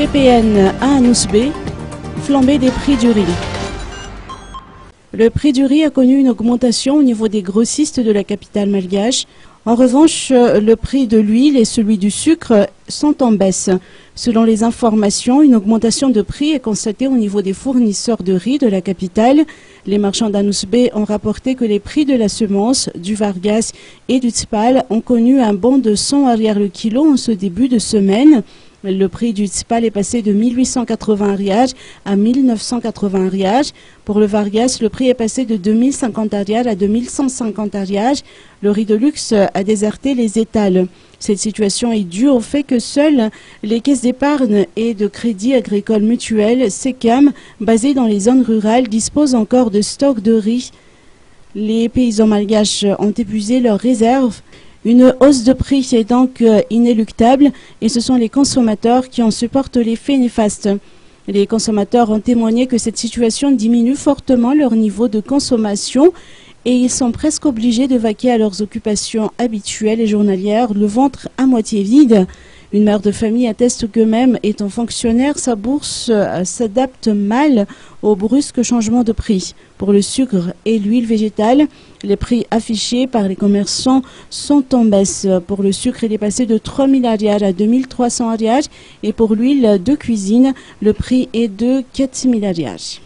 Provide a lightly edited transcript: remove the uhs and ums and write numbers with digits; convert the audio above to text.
PPN à Anousbé, flambée des prix du riz. Le prix du riz a connu une augmentation au niveau des grossistes de la capitale malgache. En revanche, le prix de l'huile et celui du sucre sont en baisse. Selon les informations, une augmentation de prix est constatée au niveau des fournisseurs de riz de la capitale. Les marchands d'Anousbé ont rapporté que les prix de la semence, du Vargas et du Tspal ont connu un bond de 100 arrière le kilo en ce début de semaine. Le prix du Tspal est passé de 1880 riage à 1980 riage. Pour le Vargas, le prix est passé de 2050 riage à 2150 riage. Le riz de luxe a déserté les étals. Cette situation est due au fait que seules les caisses d'épargne et de crédit agricole mutuel, SECAM, basées dans les zones rurales, disposent encore de stocks de riz. Les paysans malgaches ont épuisé leurs réserves. Une hausse de prix est donc inéluctable et ce sont les consommateurs qui en supportent l'effet néfaste. Les consommateurs ont témoigné que cette situation diminue fortement leur niveau de consommation et ils sont presque obligés de vaquer à leurs occupations habituelles et journalières, le ventre à moitié vide. Une mère de famille atteste que même étant fonctionnaire, sa bourse s'adapte mal au brusque changement de prix. Pour le sucre et l'huile végétale, les prix affichés par les commerçants sont en baisse. Pour le sucre, il est passé de 3000 ariages à 2300 ariages et pour l'huile de cuisine, le prix est de 4000 ariages.